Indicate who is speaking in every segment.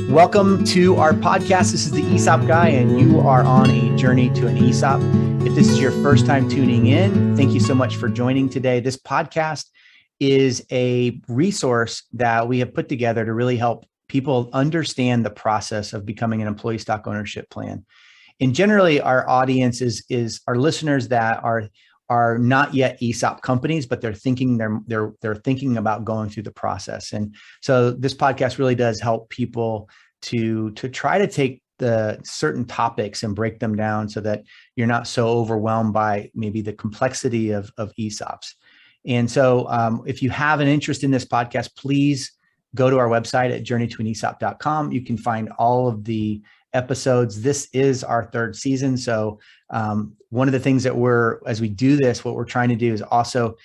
Speaker 1: Welcome to our podcast. This is the ESOP Guy, and you are on a journey to an ESOP. If this is your first time tuning in, thank you so much for joining today. This podcast is a resource that we have put together to really help people understand the process of becoming an employee stock ownership plan. And generally, our audience is our listeners that are not yet ESOP companies, but they're thinking about going through the process. And so this podcast really does help people to try to take the certain topics and break them down so that you're not so overwhelmed by maybe the complexity of ESOPs. And so if you have an interest in this podcast, please go to our website at journeytoanesop.com. You can find all of the episodes. This is our third season. So one of the things that as we do this, what we're trying to do is also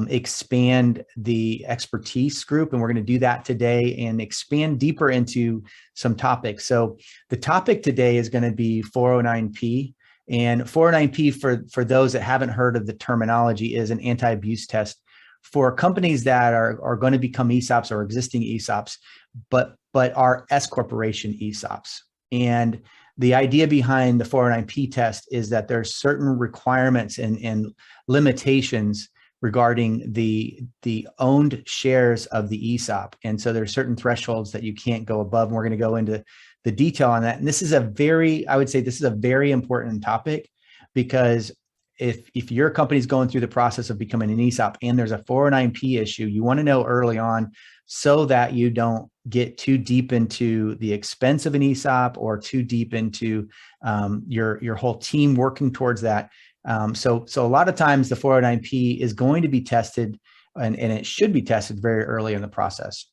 Speaker 1: expand the expertise group. And we're going to do that today and expand deeper into some topics. So the topic today is going to be 409P. And 409P, for those that haven't heard of the terminology, is an anti-abuse test for companies that are going to become ESOPs or existing ESOPs, but are S corporation ESOPs. And the idea behind the 409P test is that there's certain requirements and limitations regarding the owned shares of the ESOP. And so there's certain thresholds that you can't go above. And we're going to go into the detail on that. And this is I would say this is a very important topic, because if your company's going through the process of becoming an ESOP and there's a 409P issue, you want to know early on so that you don't get too deep into the expense of an ESOP or too deep into your whole team working towards that. So a lot of times the 409P is going to be tested and it should be tested very early in the process.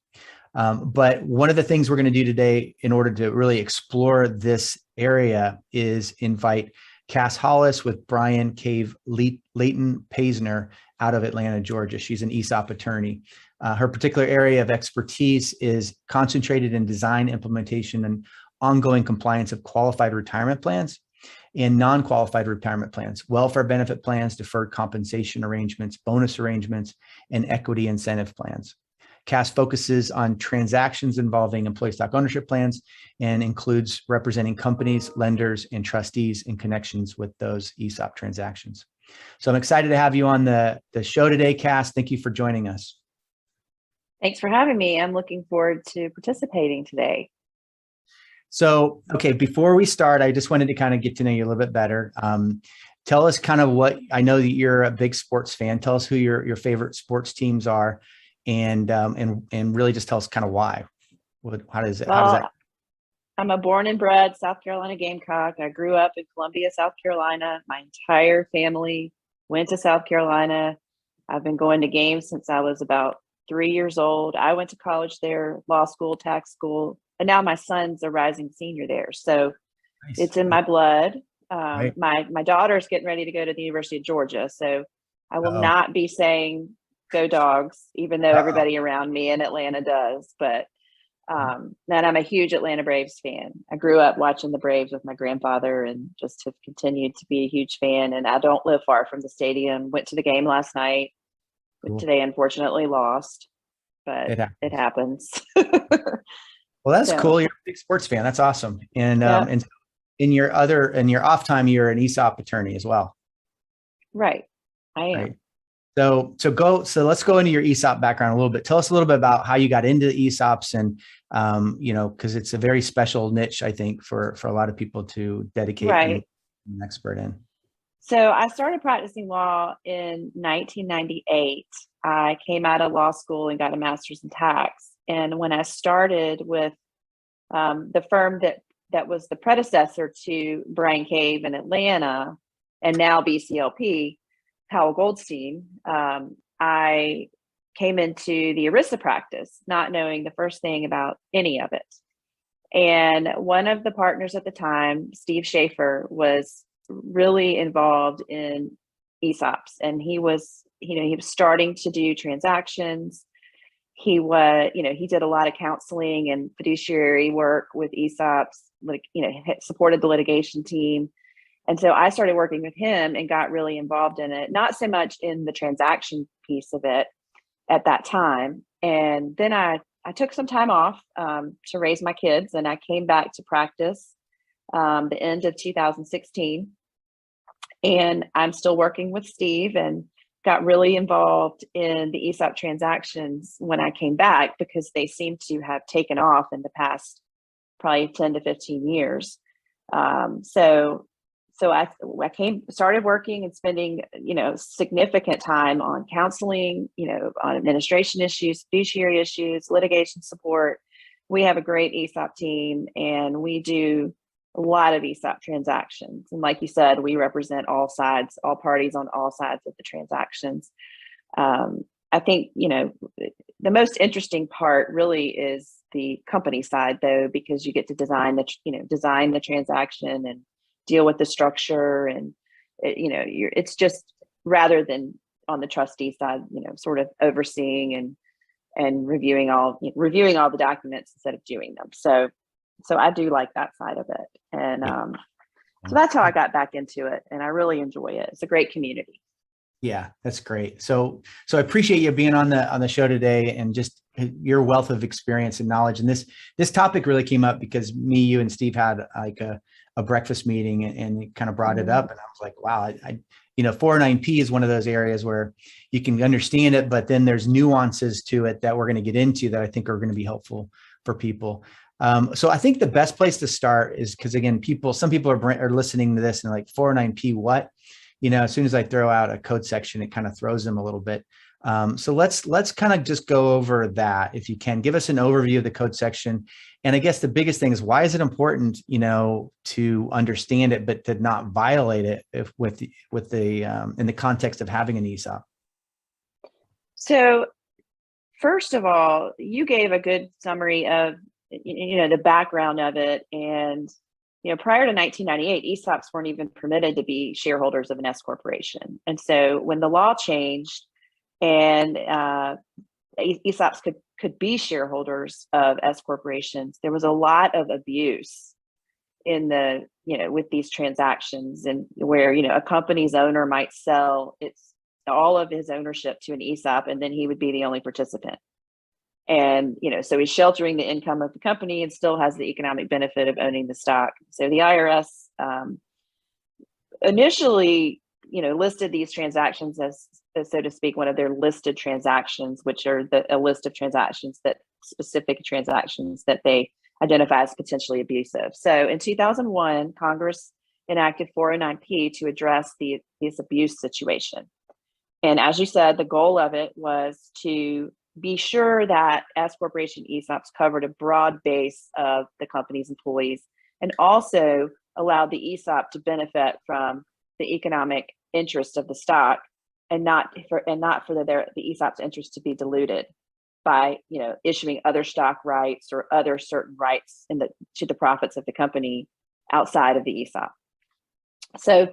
Speaker 1: But one of the things we're going to do today in order to really explore this area is invite Cass Hollis with Brian Cave Leighton Paisner out of Atlanta, Georgia. She's an ESOP attorney. Her particular area of expertise is concentrated in design, implementation, and ongoing compliance of qualified retirement plans and non-qualified retirement plans, welfare benefit plans, deferred compensation arrangements, bonus arrangements, and equity incentive plans. Cass focuses on transactions involving employee stock ownership plans and includes representing companies, lenders, and trustees in connections with those ESOP transactions. So I'm excited to have you on the show today, Cass. Thank you for joining us.
Speaker 2: Thanks for having me. I'm looking forward to participating today.
Speaker 1: So, okay, before we start, I just wanted to kind of get to know you a little bit better. Tell us kind of I know that you're a big sports fan. Tell us who your favorite sports teams are, and really just tell us kind of why. How does that?
Speaker 2: I'm a born and bred South Carolina Gamecock. I grew up in Columbia, South Carolina. My entire family went to South Carolina. I've been going to games since I was about 3 years old. I went to college there, law school, tax school, and now my son's a rising senior there. So nice. It's in my blood. Right. My daughter's getting ready to go to the University of Georgia. So I will not be saying go Dogs, even though everybody around me in Atlanta does. But then I'm a huge Atlanta Braves fan. I grew up watching the Braves with my grandfather and just have continued to be a huge fan. And I don't live far from the stadium. Went to the game last night. Cool. Today, unfortunately, lost, but it happens.
Speaker 1: Well, that's cool. You're a big sports fan. That's awesome. And and in your off time, you're an ESOP attorney as well.
Speaker 2: Right, I am.
Speaker 1: Right. So let's go into your ESOP background a little bit. Tell us a little bit about how you got into ESOPs, and because it's a very special niche, I think, for a lot of people to dedicate an expert in.
Speaker 2: So I started practicing law in 1998. I came out of law school and got a master's in tax. And when I started with the firm that was the predecessor to Brian Cave in Atlanta, and now BCLP, Powell Goldstein, I came into the ERISA practice, not knowing the first thing about any of it. And one of the partners at the time, Steve Schaefer, was really involved in ESOPs, and he was starting to do transactions. He did a lot of counseling and fiduciary work with ESOPs, supported the litigation team. And so I started working with him and got really involved in it, not so much in the transaction piece of it at that time. And then I took some time off to raise my kids, and I came back to practice the end of 2016. And I'm still working with Steve, and got really involved in the ESOP transactions when I came back, because they seem to have taken off in the past probably 10 to 15 years. So I started working and spending, significant time on counseling, on administration issues, fiduciary issues, litigation support. We have a great ESOP team, and we do a lot of ESOP transactions. And like you said, we represent all sides, all parties on all sides of the transactions. I think, the most interesting part really is the company side, though, because you get to design the transaction and deal with the structure, and it's just, rather than on the trustee side, sort of overseeing and reviewing all the documents instead of doing them. So I do like that side of it. And so that's how I got back into it. And I really enjoy it. It's a great community.
Speaker 1: Yeah, that's great. So I appreciate you being on the show today, and just your wealth of experience and knowledge. And this topic really came up because me, you, and Steve had like a breakfast meeting, and it kind of brought it up. And I was like, wow, 409P is one of those areas where you can understand it, but then there's nuances to it that we're going to get into that I think are going to be helpful for people. So I think the best place to start is, because again, some people are listening to this and like, 409P, what? As soon as I throw out a code section, it kind of throws them a little bit. So let's kind of just go over that. If you can give us an overview of the code section. And I guess the biggest thing is, why is it important, to understand it, but to not violate it in the context of having an ESOP?
Speaker 2: So first of all, you gave a good summary of, the background of it. And, prior to 1998, ESOPs weren't even permitted to be shareholders of an S corporation. And so when the law changed and ESOPs could be shareholders of S corporations, there was a lot of abuse in with these transactions, and where, a company's owner might sell all of his ownership to an ESOP, and then he would be the only participant. And, so he's sheltering the income of the company and still has the economic benefit of owning the stock. So the IRS initially, listed these transactions as, so to speak, one of their listed transactions, which are a list of specific transactions that they identify as potentially abusive. So in 2001, Congress enacted 409P to address this abuse situation. And as you said, the goal of it was to be sure that S corporation ESOPs covered a broad base of the company's employees, and also allowed the ESOP to benefit from the economic interest of the stock, and not for the ESOP's interest to be diluted by issuing other stock rights or other certain rights to the profits of the company outside of the ESOP. So,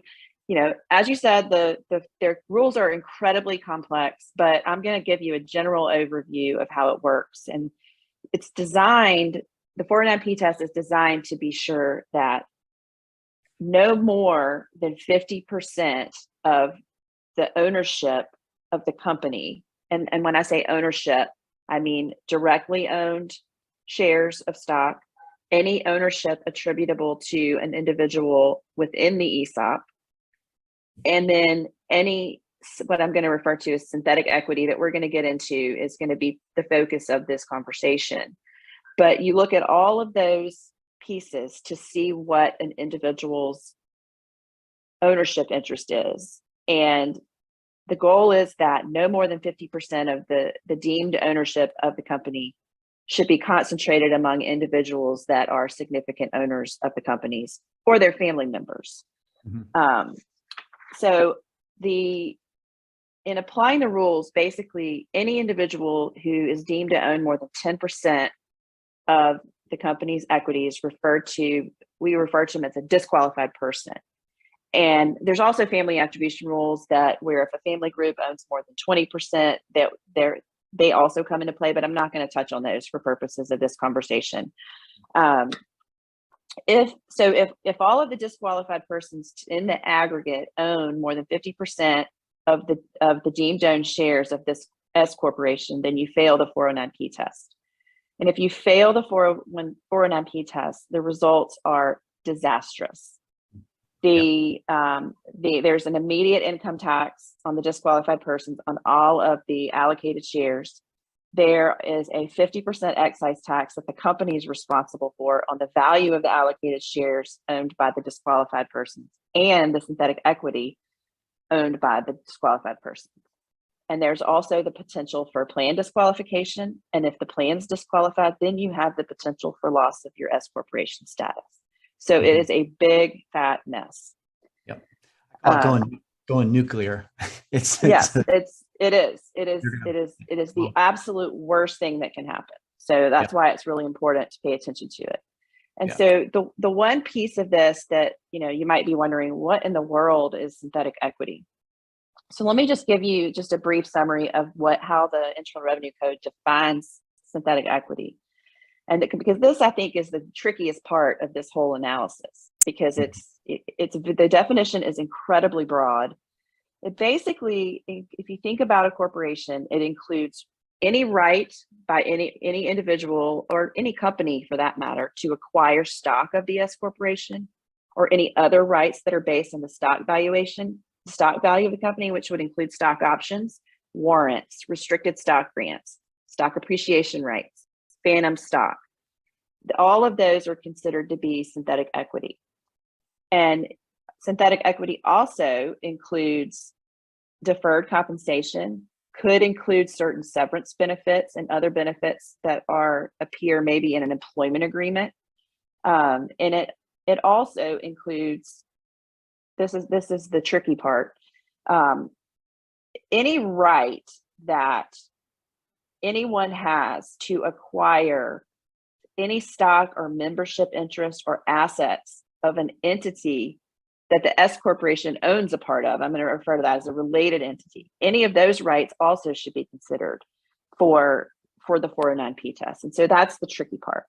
Speaker 2: as you said, their rules are incredibly complex, but I'm going to give you a general overview of how it works. And it's designed, the 409P test is designed to be sure that no more than 50% of the ownership of the company, and when I say ownership, I mean directly owned shares of stock, any ownership attributable to an individual within the ESOP, and then what I'm going to refer to as synthetic equity that we're going to get into is going to be the focus of this conversation. But you look at all of those pieces to see what an individual's ownership interest is. And the goal is that no more than 50% of the deemed ownership of the company should be concentrated among individuals that are significant owners of the companies or their family members. Mm-hmm. So in applying the rules, basically any individual who is deemed to own more than 10% of the company's equities, we refer to them as a disqualified person. And there's also family attribution rules where if a family group owns more than 20%, they also come into play, but I'm not going to touch on those for purposes of this conversation. If all of the disqualified persons in the aggregate own more than 50% of the deemed owned shares of this S corporation, then you fail the 409P test. And if you fail the 409P test, the results are disastrous. There's an immediate income tax on the disqualified persons on all of the allocated shares. There is a 50% excise tax that the company is responsible for on the value of the allocated shares owned by the disqualified persons and the synthetic equity owned by the disqualified persons. And there's also the potential for plan disqualification. And if the plan's disqualified, then you have the potential for loss of your S corporation status. So it is a big fat mess.
Speaker 1: Yep. Going nuclear. It is the absolute worst thing that can happen. So that's why it's really important to pay attention to it. And so the one piece of this that, you might be wondering, what in the world is synthetic equity? So let me just give you just a brief summary of how the Internal Revenue Code defines synthetic equity. And because this, I think, is the trickiest part of this whole analysis, because the definition is incredibly broad. It basically, if you think about a corporation, it includes any right by any individual or any company for that matter to acquire stock of the S corporation, or any other rights that are based on the stock value of the company, which would include stock options, warrants, restricted stock grants, stock appreciation rights, phantom stock. All of those are considered to be synthetic equity. And synthetic equity also includes deferred compensation, could include certain severance benefits and other benefits that appear maybe in an employment agreement. And it also includes, this is the tricky part, any right that anyone has to acquire any stock or membership interest or assets of an entity that the S corporation owns a part of. I'm going to refer to that as a related entity. Any of those rights also should be considered for the 409P test. And so that's the tricky part.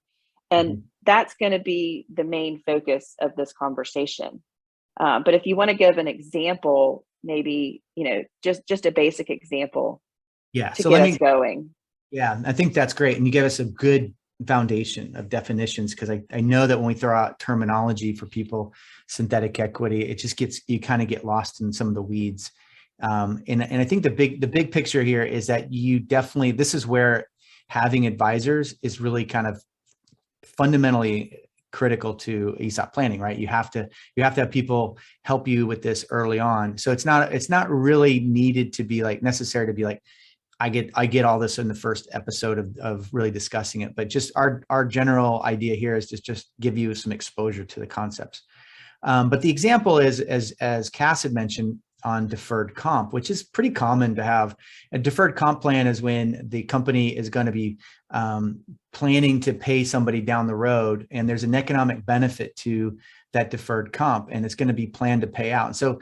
Speaker 1: And that's going to be the main focus of this conversation. But if you want to give an example, maybe, just a basic example to get us going. Yeah, I think that's great. And you gave us a good foundation of definitions, because I know that when we throw out terminology for people, synthetic equity, it just you kind of get lost in some of the weeds. And I think the big picture here is that this is where having advisors is really kind of fundamentally critical to ESOP planning, right? You have to have people help you with this early on. So it's not really needed to be necessary to be I get all this in the first episode of really discussing it, but just our general idea here is just give you some exposure to the concepts. But the example is, as Cass had mentioned, on deferred comp, which is pretty common to have. A deferred comp plan is when the company is going to be planning to pay somebody down the road, and there's an economic benefit to that deferred comp, and it's going to be planned to pay out. So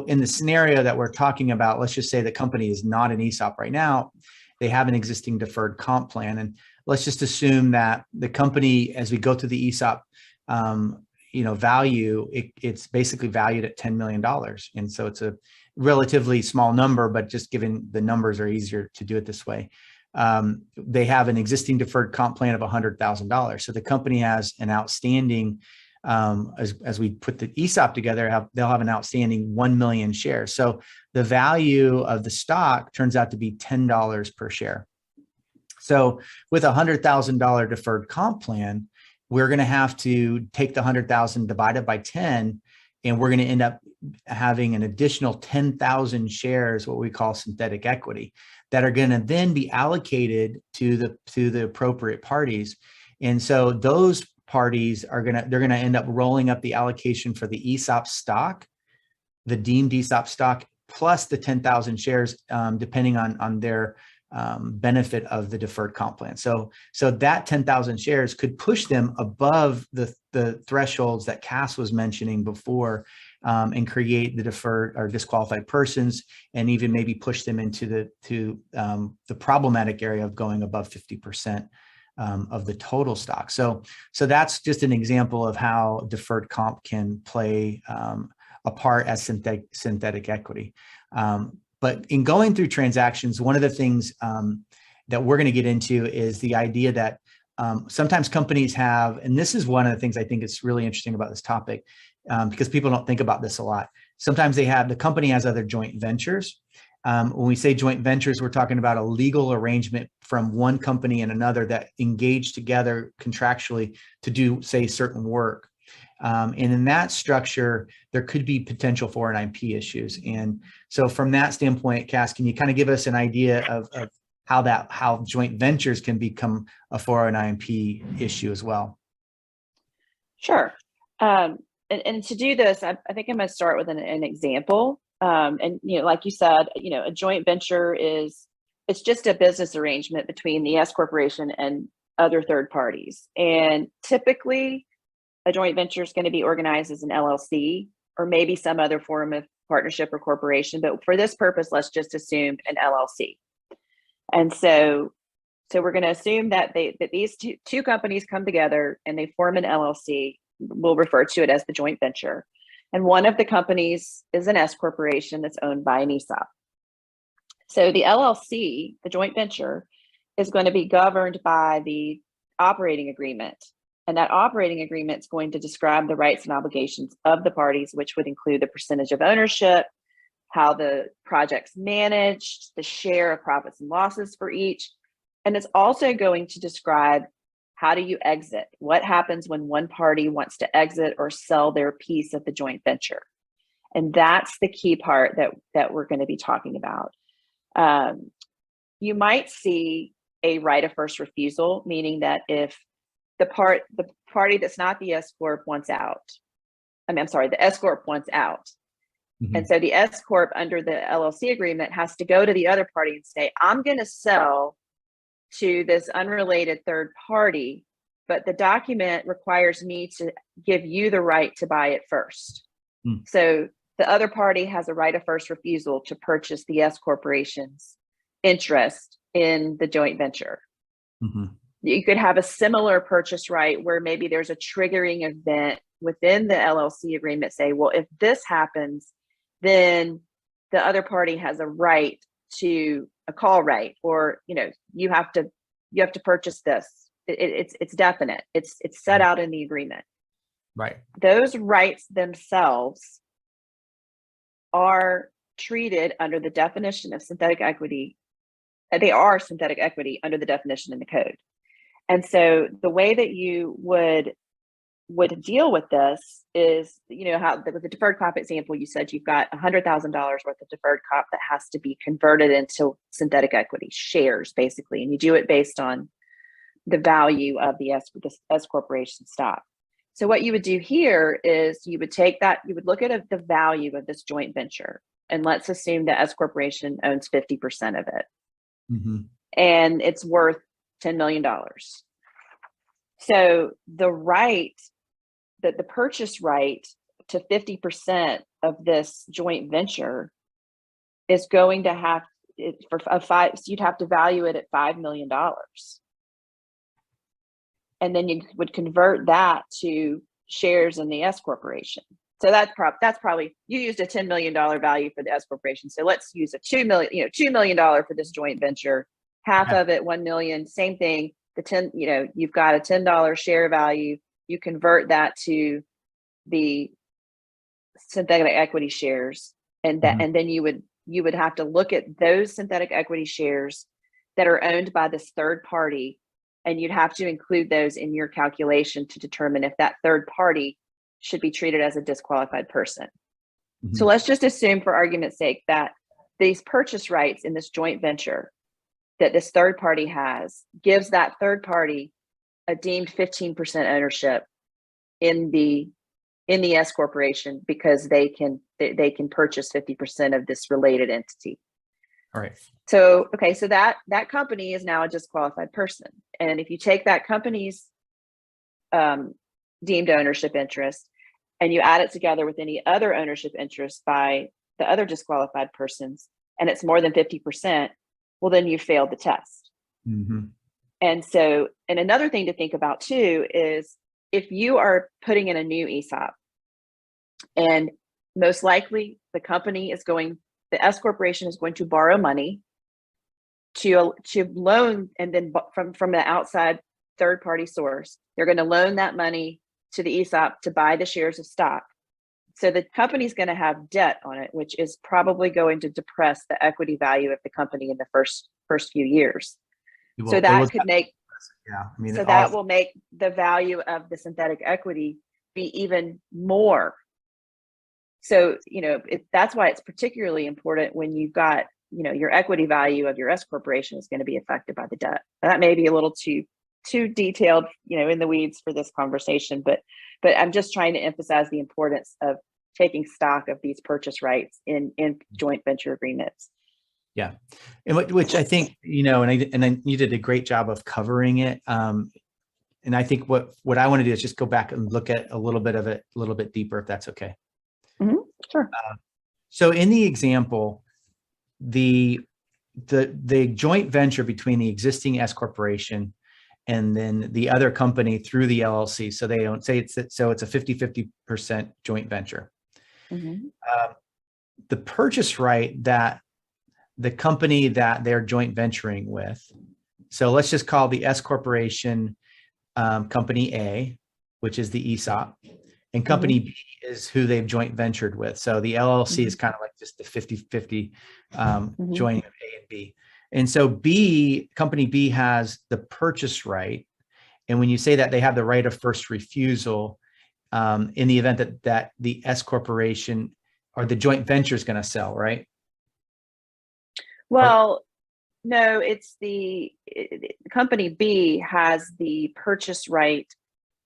Speaker 1: in the scenario that we're talking about, let's just say the company is not an ESOP right now. They have an existing deferred comp plan. And let's just assume that the company, as we go through the ESOP, value, it's basically valued at $10 million. And so it's a relatively small number, but just given the numbers are easier to do it this way. They have an existing deferred comp plan of $100,000. So the company has an outstanding, as we put the ESOP together, they'll have an outstanding 1 million shares. So the value of the stock turns out to be $10 per share. So with a $100,000 deferred comp plan, we're going to have to take the 100,000 divided by 10, and we're going to end up having an additional 10,000 shares, what we call synthetic equity, that are going to then be allocated to the appropriate parties. And so those parties they're going to end up rolling up the allocation for the ESOP stock, the deemed ESOP stock, plus the 10,000 shares, depending on their benefit of the deferred comp plan. So that 10,000 shares could push them above the thresholds that Cass was mentioning before, and create the deferred or disqualified persons, and even maybe push them into the problematic area of going above 50% of the total stock. So that's just an example of how deferred comp can play a part as synthetic equity. But in going through transactions, one of the things that we're going to get into is the idea that sometimes companies have, and this is one of the things I think is really interesting about this topic, because people don't think about this a lot. Sometimes the company has other joint ventures. When we say joint ventures, we're talking about a legal arrangement from one company and another that engage together contractually to do, say, certain work. And in that structure, there could be potential 409P issues. And so from that standpoint, Cass, can you kind of give us an idea of how joint ventures can become a 409P issue as well?
Speaker 2: Sure. And to do this, I think I'm going to start with an example. And, like you said, a joint venture it's just a business arrangement between the S corporation and other third parties. And typically a joint venture is going to be organized as an LLC or maybe some other form of partnership or corporation. But for this purpose, let's just assume an LLC. And so we're going to assume that these two companies come together and they form an LLC. We'll refer to it as the joint venture. And one of the companies is an S corporation that's owned by an ESOP. So the LLC, the joint venture, is going to be governed by the operating agreement. And that operating agreement is going to describe the rights and obligations of the parties, which would include the percentage of ownership, how the project's managed, the share of profits and losses for each. And it's also going to describe how do you exit? What happens when one party wants to exit or sell their piece of the joint venture? And that's the key part that we're going to be talking about. You might see a right of first refusal, meaning that if the party that's not the S Corp wants out, the S Corp wants out. Mm-hmm. And so the S Corp under the LLC agreement has to go to the other party and say, I'm going to sell to this unrelated third party, but the document requires me to give you the right to buy it first. Mm. So the other party has a right of first refusal to purchase the S corporation's interest in the joint venture. Mm-hmm. You could have a similar purchase right where maybe there's a triggering event within the LLC agreement, say, well, if this happens, then the other party has a right to a call right, or you have to purchase this. It's definite. It's set out in the agreement.
Speaker 1: Right.
Speaker 2: Those rights themselves are treated under the definition of synthetic equity. They are synthetic equity under the definition in the code. And so the way that you would deal with this is, how with the deferred comp example, you said you've got $100,000 worth of deferred comp that has to be converted into synthetic equity shares, basically. And you do it based on the value of the S corporation stock. So what you would do here is you would take that, you would look at the value of this joint venture, and let's assume that S corporation owns 50% of it. Mm-hmm. And it's worth $10 million. So the purchase right to 50% of this joint venture is going to have you'd have to value it at $5 million. And then you would convert that to shares in the S corporation. So that's probably, you used a $10 million value for the S corporation. So let's use a $2 million for this joint venture, half of it, 1 million, same thing. You've got a $10 share value. You convert that to the synthetic equity shares, and then you would have to look at those synthetic equity shares that are owned by this third party, and you'd have to include those in your calculation to determine if that third party should be treated as a disqualified person. Mm-hmm. So let's just assume, for argument's sake, that these purchase rights in this joint venture that this third party has gives that third party a deemed 15% ownership in the S corporation, because they can purchase 50% of this related entity.
Speaker 1: All right.
Speaker 2: So that company is now a disqualified person. And if you take that company's deemed ownership interest and you add it together with any other ownership interest by the other disqualified persons, and it's more than 50%, well, then you failed the test. Mm-hmm. And another thing to think about too is, if you are putting in a new ESOP, and most likely the company is going the S corporation is going to borrow money to loan, and then from the outside third party source, they're going to loan that money to the ESOP to buy the shares of stock. So the company's going to have debt on it, which is probably going to depress the equity value of the company in the first few years. So that could make,
Speaker 1: yeah, I mean,
Speaker 2: so that will make the value of the synthetic equity be even more. So, that's why it's particularly important when you've got, your equity value of your S corporation is going to be affected by the debt. That may be a little too detailed, in the weeds for this conversation, but I'm just trying to emphasize the importance of taking stock of these purchase rights in joint venture agreements.
Speaker 1: Yeah. And which I think, and you did a great job of covering it. And I think what I want to do is just go back and look at a little bit of it, a little bit deeper, if that's okay.
Speaker 2: Mm-hmm. Sure.
Speaker 1: So in the example, the joint venture between the existing S corporation and then the other company through the LLC. So they don't say it's a 50-50% joint venture.
Speaker 2: Mm-hmm.
Speaker 1: The purchase right that the company that they're joint venturing with. So let's just call the S corporation company A, which is the ESOP, and company B is who they've joint ventured with. So the LLC is kind of like just the 50-50 joining of A and B. And so company B has the purchase right. And when you say that, they have the right of first refusal in the event that the S corporation or the joint venture is going to sell, right?
Speaker 2: Well, no, it's company B has the purchase right.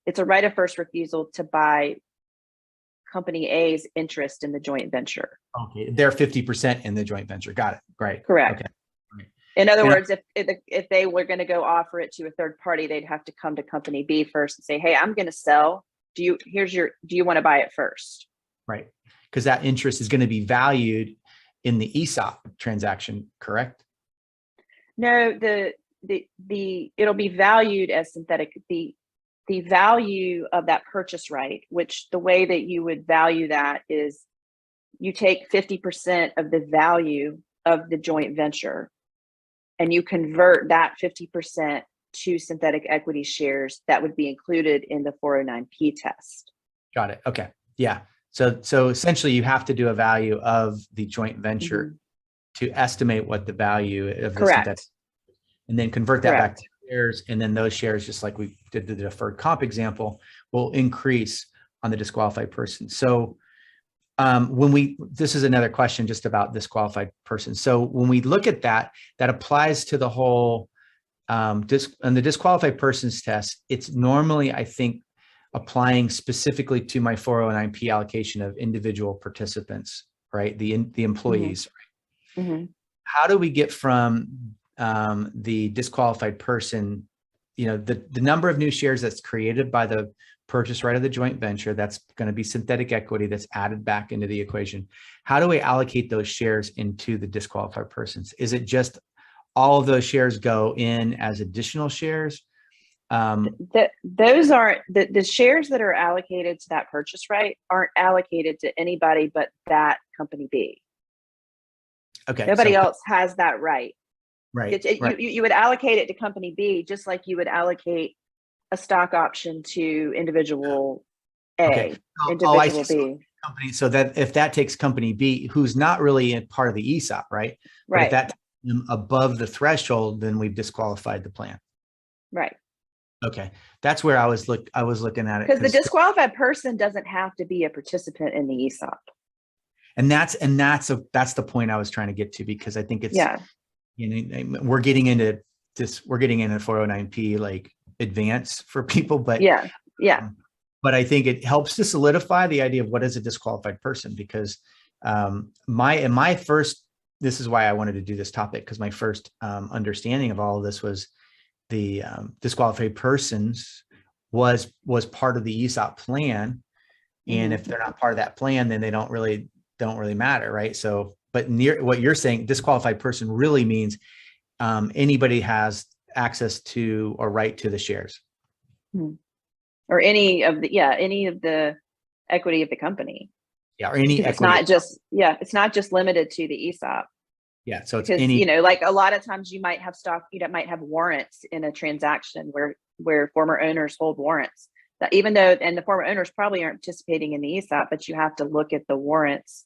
Speaker 2: It's a right of first refusal to buy company A's interest in the joint venture.
Speaker 1: Okay, they're 50% in the joint venture. Got it. Right.
Speaker 2: Correct.
Speaker 1: Okay. Right.
Speaker 2: In other words, if they were going to go offer it to a third party, they'd have to come to company B first and say, "Hey, I'm going to sell. Do you want to buy it first?"
Speaker 1: Right. Because that interest is going to be valued in the ESOP transaction, correct?
Speaker 2: No, it'll be valued as synthetic. The value of that purchase right, which the way that you would value that is you take 50% of the value of the joint venture and you convert that 50% to synthetic equity shares that would be included in the 409(p) test.
Speaker 1: Got it. Okay. Yeah. So essentially you have to do a value of the joint venture to estimate what the value of the synthetic, and then convert that back to shares. And then those shares, just like we did the deferred comp example, will increase on the disqualified person. So this is another question just about disqualified person. So when we look at that applies to the whole, on the disqualified persons test, it's normally, I think, applying specifically to my 409(p) allocation of individual participants, right? The employees. Right? How do we get from the disqualified person, the number of new shares that's created by the purchase right of the joint venture, that's going to be synthetic equity that's added back into the equation. How do we allocate those shares into the disqualified persons? Is it just all of those shares go in as additional shares?
Speaker 2: Those aren't the shares that are allocated to that purchase right aren't allocated to anybody but that company B.
Speaker 1: Okay.
Speaker 2: Nobody else has that right.
Speaker 1: Right.
Speaker 2: You would allocate it to company B just like you would allocate a stock option to individual A, individual B.
Speaker 1: Company. So that if that takes company B, who's not really a part of the ESOP, right? But if that takes them above the threshold, then we've disqualified the plan.
Speaker 2: Right.
Speaker 1: Okay, that's where I was looking at it,
Speaker 2: because the disqualified person doesn't have to be a participant in the ESOP,
Speaker 1: and that's the point I was trying to get to, because I think it's we're getting into 409(p) like advance for people, but but I think it helps to solidify the idea of what is a disqualified person, because this is why I wanted to do this topic, because my first understanding of all of this was the disqualified persons was part of the ESOP plan. And if they're not part of that plan, then they don't really matter. Right. So, but what you're saying, disqualified person really means anybody has access to or right to the shares.
Speaker 2: Or any of the equity of the company.
Speaker 1: Yeah, or any
Speaker 2: because
Speaker 1: equity.
Speaker 2: it's not just limited to the ESOP.
Speaker 1: Yeah, so it's
Speaker 2: Because
Speaker 1: any.
Speaker 2: like a lot of times you might have stock, might have warrants in a transaction where former owners hold warrants. That even though, and the former owners probably aren't participating in the ESOP, but you have to look at the warrants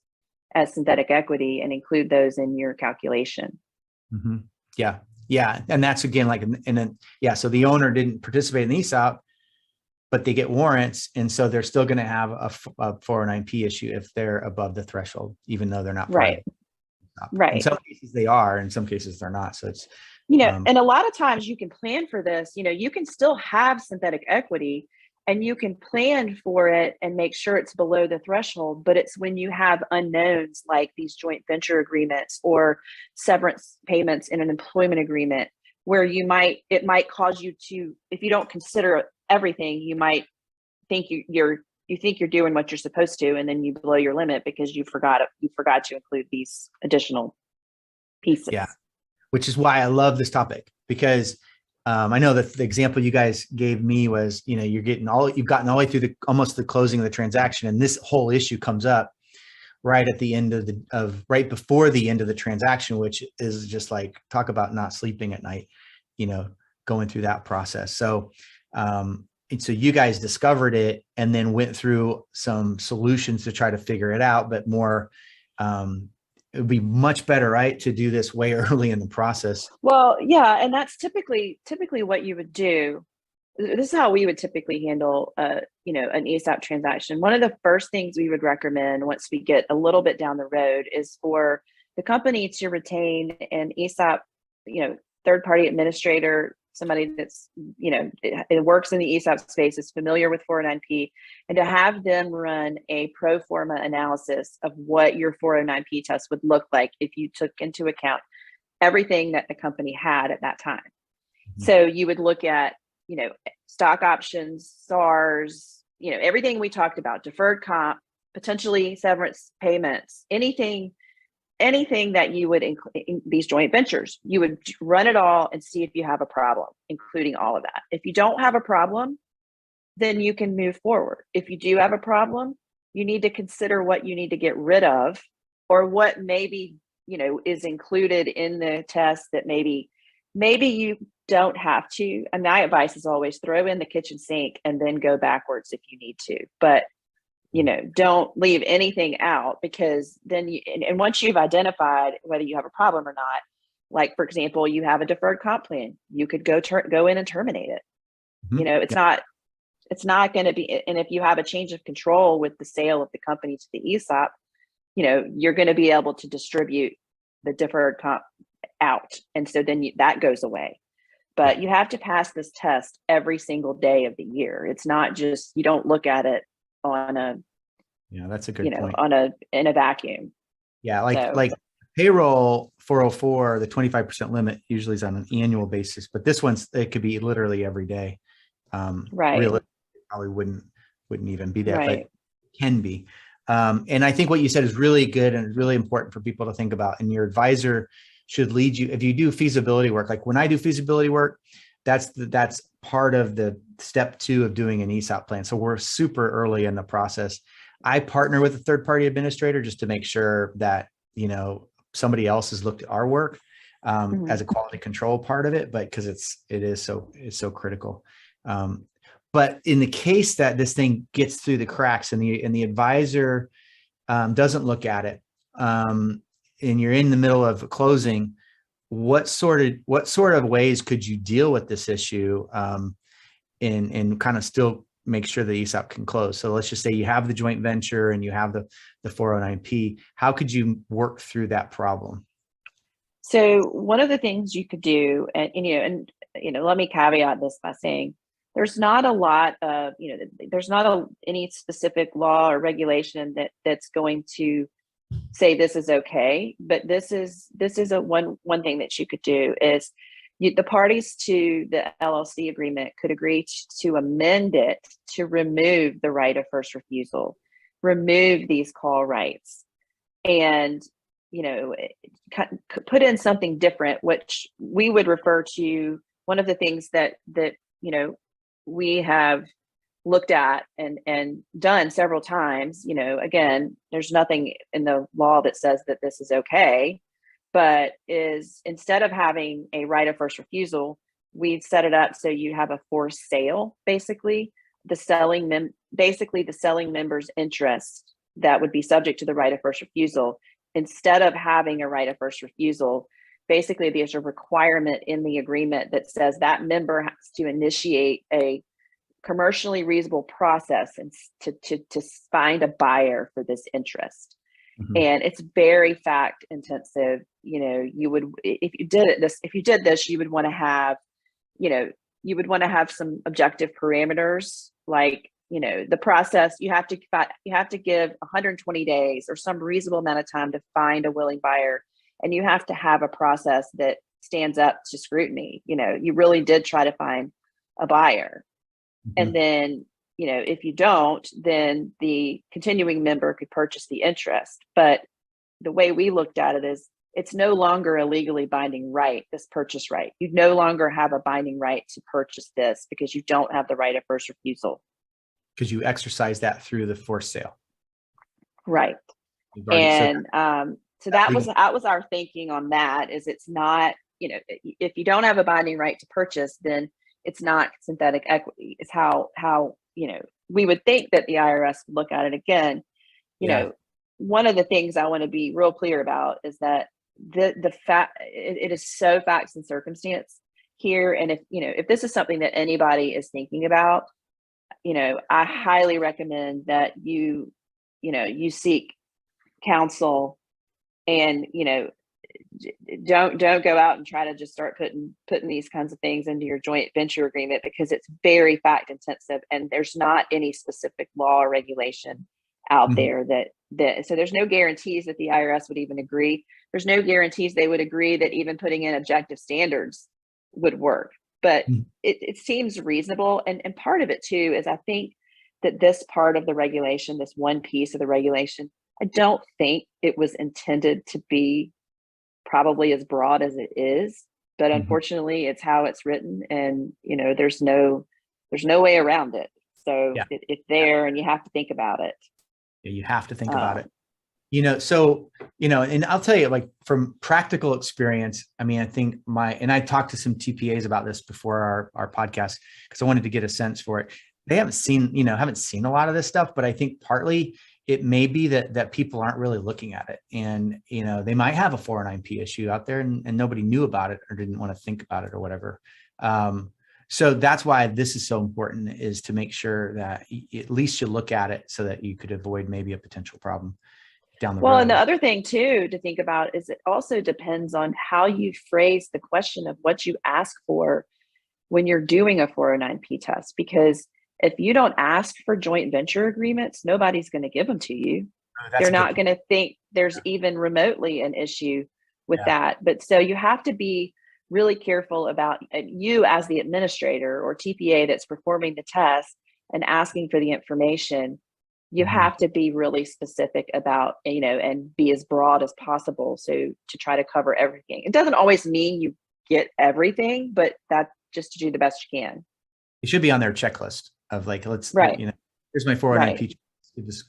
Speaker 2: as synthetic equity and include those in your calculation.
Speaker 1: Mm-hmm. Yeah. Yeah. And that's again, like, and then, yeah. So the owner didn't participate in the ESOP, but they get warrants. And so they're still going to have a 409P issue if they're above the threshold, even though they're not
Speaker 2: right. Right.
Speaker 1: In some cases they are, in some cases they're not. So it's,
Speaker 2: and a lot of times you can plan for this, you can still have synthetic equity and you can plan for it and make sure it's below the threshold, but it's when you have unknowns like these joint venture agreements or severance payments in an employment agreement where it might cause you to, if you don't consider everything, you might think you think you're doing what you're supposed to, and then you blow your limit because you forgot to include these additional pieces.
Speaker 1: Yeah, which is why I love this topic, because I know that the example you guys gave me was, you've gotten all the way through almost the closing of the transaction, and this whole issue comes up right at the end right before the end of the transaction, which is just like, talk about not sleeping at night, going through that process. So, and so you guys discovered it and then went through some solutions to try to figure it out, but more, it would be much better, right, to do this way early in the process.
Speaker 2: Well, yeah, and that's typically what you would do. This is how we would typically handle, an ESOP transaction. One of the first things we would recommend once we get a little bit down the road is for the company to retain an ESOP, third-party administrator, somebody that's, it works in the ESOP space, is familiar with 409P, and to have them run a pro forma analysis of what your 409P test would look like if you took into account everything that the company had at that time. Mm-hmm. So you would look at, stock options, SARs, everything we talked about, deferred comp, potentially severance payments, anything that you would include in these joint ventures, you would run it all and see if you have a problem, including all of that. If you don't have a problem, then you can move forward. If you do have a problem, you need to consider what you need to get rid of, or what maybe, is included in the test that maybe you don't have to. And my advice is always throw in the kitchen sink and then go backwards if you need to. But don't leave anything out, because then and once you've identified whether you have a problem or not, like, for example, you have a deferred comp plan, you could go in and terminate it. Mm-hmm. It's not going to be, and if you have a change of control with the sale of the company to the ESOP, you're going to be able to distribute the deferred comp out. And so then that goes away. But you have to pass this test every single day of the year. It's not just, you don't look at it on a,
Speaker 1: that's a good point.
Speaker 2: In a vacuum.
Speaker 1: Yeah. Like payroll 404, the 25% limit usually is on an annual basis, but this it could be literally every day.
Speaker 2: Right.
Speaker 1: Realistically, probably wouldn't even be that,
Speaker 2: right.
Speaker 1: But it can be. And I think what you said is really good and really important for people to think about. And your advisor should lead you, if you do feasibility work, like when I do feasibility work, that's part of the step 2 of doing an ESOP plan. So we're super early in the process. I partner with a third-party administrator just to make sure that, somebody else has looked at our work mm-hmm. as a quality control part of it, but because it's so critical. But in the case that this thing gets through the cracks and the advisor doesn't look at it, and you're in the middle of closing, what sort of ways could you deal with this issue and kind of still make sure the ESOP can close? So let's just say you have the joint venture and you have the 409P. How could you work through that problem?
Speaker 2: So one of the things you could do, and let me caveat this by saying there's not a lot of, there's not any specific law or regulation that's going to say this is okay, but this is a one thing that you could do is the parties to the LLC agreement could agree to amend it to remove the right of first refusal, remove these call rights, and put in something different, which we would refer to. One of the things that we have looked at and done several times. Again, there's nothing in the law that says that this is okay, but is instead of having a right of first refusal, we set it up so you have a forced sale. Basically, the selling member's interest that would be subject to the right of first refusal. Instead of having a right of first refusal, basically there's a requirement in the agreement that says that member has to initiate a commercially reasonable process and to find a buyer for this interest.
Speaker 1: Mm-hmm.
Speaker 2: And it's very fact intensive. You would, if you did this, you would want to have, some objective parameters, like, the process. You have to give 120 days or some reasonable amount of time to find a willing buyer. And you have to have a process that stands up to scrutiny. You really did try to find a buyer. Mm-hmm. And then, if you don't, then the continuing member could purchase the interest. But the way we looked at it is it's no longer a legally binding right, this purchase right. You no longer have a binding right to purchase this because you don't have the right of first refusal.
Speaker 1: Because you exercise that through the forced sale.
Speaker 2: Right. And so that was our thinking on that. Is it's not, if you don't have a binding right to purchase, then it's not synthetic equity. It's how we would think that the IRS would look at it. Again, one of the things I want to be real clear about is that the fact it is so facts and circumstance here. And if this is something that anybody is thinking about, I highly recommend that you seek counsel, and don't go out and try to just start putting these kinds of things into your joint venture agreement, because it's very fact intensive, and there's not any specific law or regulation out mm-hmm. there that so there's no guarantees that the IRS would even agree. There's no guarantees they would agree that even putting in objective standards would work, but mm-hmm. it seems reasonable. And part of it too is I think that this part of the regulation, this one piece of the regulation, I don't think it was intended to be probably as broad as it is, but mm-hmm. unfortunately it's how it's written, and there's no way around it. So it's there, and you have to think about it.
Speaker 1: Yeah, you have to think about it. And I'll tell you, like, from practical experience, I mean, I think I talked to some TPAs about this before our podcast, because I wanted to get a sense for it. They haven't seen a lot of this stuff, but I think partly it may be that people aren't really looking at it, and they might have a 409P issue out there, and nobody knew about it or didn't want to think about it or whatever. So that's why this is so important, is to make sure that at least you look at it so that you could avoid maybe a potential problem down the road.
Speaker 2: Well, and the other thing too to think about is it also depends on how you phrase the question of what you ask for when you're doing a 409P test, because if you don't ask for joint venture agreements, nobody's going to give them to you. They're not going to think there's even remotely an issue with that. But so you have to be really careful about, you as the administrator or TPA that's performing the test and asking for the information. You mm-hmm. have to be really specific about, and be as broad as possible. So to try to cover everything. It doesn't always mean you get everything, but that's just to do the best you can.
Speaker 1: It should be on their checklist of, like, here's my 409P. Right.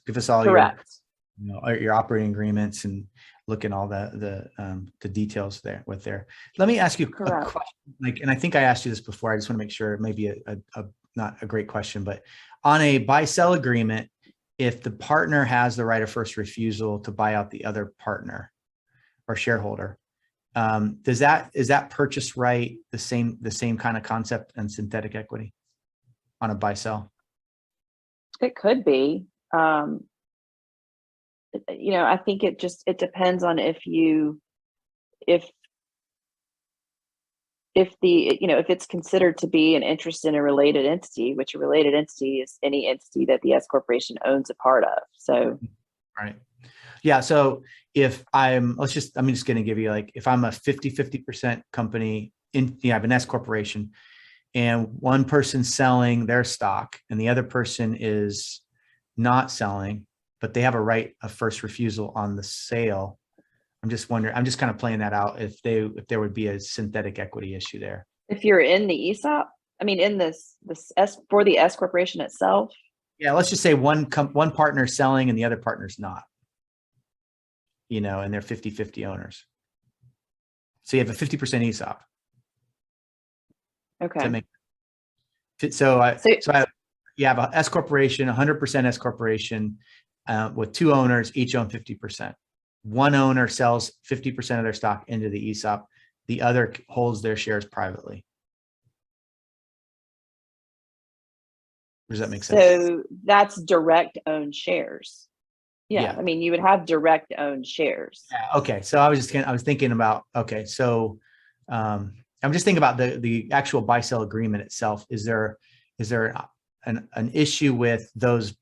Speaker 1: Give us all your operating agreements, and look at all the details there with there. Let me ask you a question, and I think I asked you this before. I just want to make sure it may be a not a great question, but on a buy-sell agreement, if the partner has the right of first refusal to buy out the other partner or shareholder, is that purchase right the same kind of concept and synthetic equity on a buy-sell?
Speaker 2: It could be. I think it depends on if it's considered to be an interest in a related entity, which a related entity is any entity that the S corporation owns a part of. So,
Speaker 1: right. Yeah. So if I'm just going to give you, like, if I'm a 50% company I have an S corporation, and one person's selling their stock and the other person is not selling, but they have a right of first refusal on the sale. I'm just kind of playing that out if there would be a synthetic equity issue there.
Speaker 2: If you're in the ESOP? I mean, in for the S corporation itself.
Speaker 1: Yeah, let's just say one partner selling and the other partner's not, and they're 50-50 owners. So you have a 50% ESOP.
Speaker 2: Okay.
Speaker 1: You have a S corporation, 100% S corporation, with two owners, each own 50%. One owner sells 50% of their stock into the ESOP. The other holds their shares privately. Does that make sense?
Speaker 2: So that's direct owned shares. Yeah. I mean, you would have direct owned shares.
Speaker 1: Yeah. Okay. So I was thinking about, okay. So I'm just thinking about the actual buy-sell agreement itself. Is there an issue with those,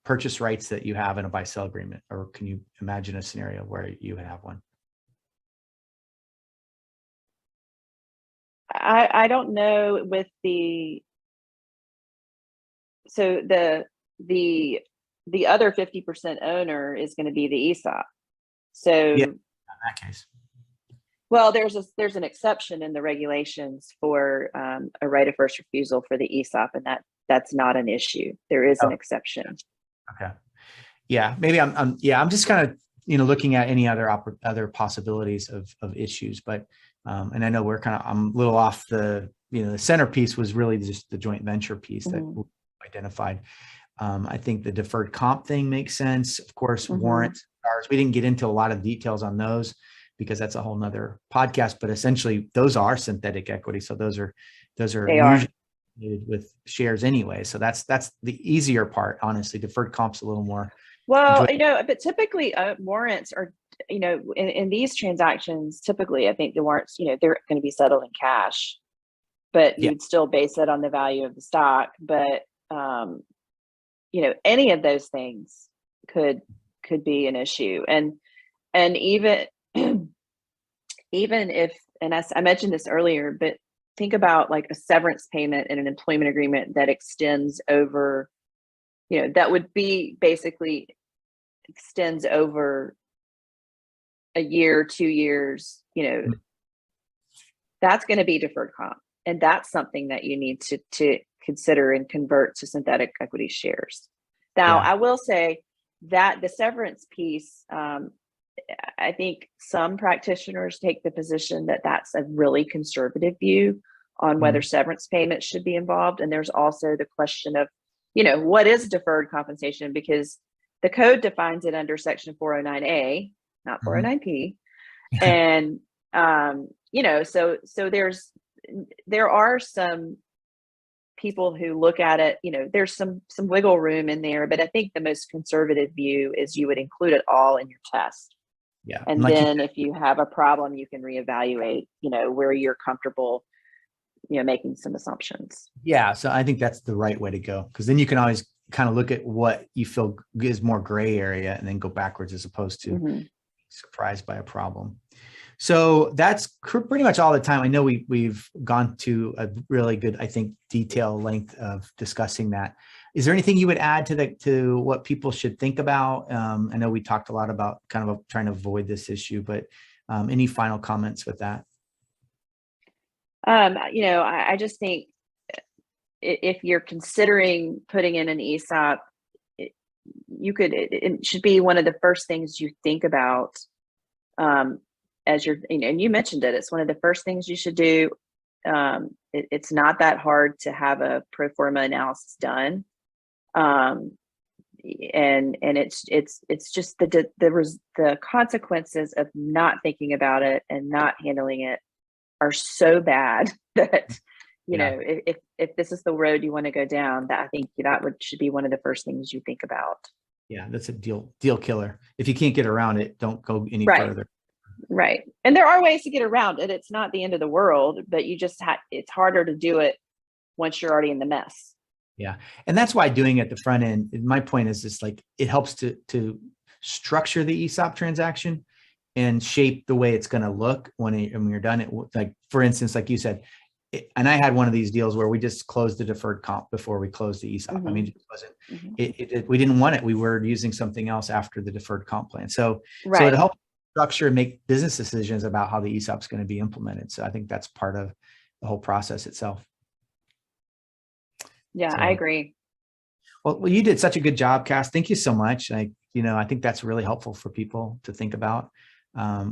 Speaker 1: purchase rights that you have in a buy-sell agreement, or can you imagine a scenario where you would have one?
Speaker 2: I don't know with the other 50% owner is going to be the ESOP. So
Speaker 1: yeah, in that case.
Speaker 2: Well, there's an exception in the regulations for a right of first refusal for the ESOP, and that's not an issue. There is an exception.
Speaker 1: Okay. Yeah, maybe I'm just kind of looking at any other possibilities of issues, but and I know I'm a little off the the centerpiece was really just the joint venture piece that we identified. I think the deferred comp thing makes sense. Of course, warrants. We didn't get into a lot of details on those because that's a whole nother podcast, but essentially those are synthetic equity. So those are usually with shares anyway. So that's the easier part, honestly. Deferred comp's a little more.
Speaker 2: Well, but typically warrants are, in these transactions, typically I think the warrants, they're going to be settled in cash, but you'd still base it on the value of the stock. But, any of those things could be an issue. And even if, and I mentioned this earlier, but think about like a severance payment in an employment agreement that extends over, that would be basically extends over a year, 2 years, that's going to be deferred comp. And that's something that you need to consider and convert to synthetic equity shares. Now, I will say that the severance piece, I think some practitioners take the position that that's a really conservative view on whether severance payments should be involved. And there's also the question of, what is deferred compensation? Because the code defines it under section 409A, not 409P. And, so there are some people who look at it, there's some wiggle room in there, but I think the most conservative view is you would include it all in your test.
Speaker 1: Yeah.
Speaker 2: And then if you have a problem, you can reevaluate, where you're comfortable, making some assumptions.
Speaker 1: Yeah. So I think that's the right way to go, because then you can always kind of look at what you feel is more gray area and then go backwards as opposed to being surprised by a problem. So that's pretty much all the time. I know we've gone to a really good, I think, detail length of discussing that. Is there anything you would add to what people should think about? I know we talked a lot about kind of trying to avoid this issue, but any final comments with that?
Speaker 2: I just think if you're considering putting in an ESOP, it should be one of the first things you think about as you're, and you mentioned it, it's one of the first things you should do. It's not that hard to have a pro forma analysis done. And it's just the consequences of not thinking about it and not handling it are so bad that, if this is the road you want to go down, that I think should be one of the first things you think about.
Speaker 1: Yeah, that's a deal killer. If you can't get around it, don't go any further.
Speaker 2: Right. And there are ways to get around it. It's not the end of the world, but you just it's harder to do it once you're already in the mess.
Speaker 1: Yeah. And that's why doing it at the front end, my point is just like, it helps to structure the ESOP transaction and shape the way it's going to look when you're done. It, like, for instance, like you said, and I had one of these deals where we just closed the deferred comp before we closed the ESOP. I mean, it wasn't, we didn't want it. We were using something else after the deferred comp plan. So it helps structure and make business decisions about how the ESOP is going to be implemented. So I think that's part of the whole process itself.
Speaker 2: Yeah,
Speaker 1: So,
Speaker 2: I agree.
Speaker 1: well, you did such a good job, Cass. Thank you so much. I think that's really helpful for people to think about.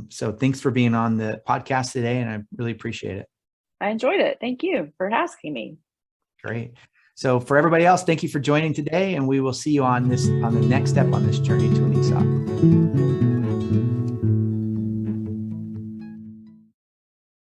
Speaker 1: So thanks for being on the podcast today, and I really appreciate it.
Speaker 2: I enjoyed it. Thank you for asking me.
Speaker 1: Great. So for everybody else, thank you for joining today, and we will see you on the next step on this journey to an ESOP.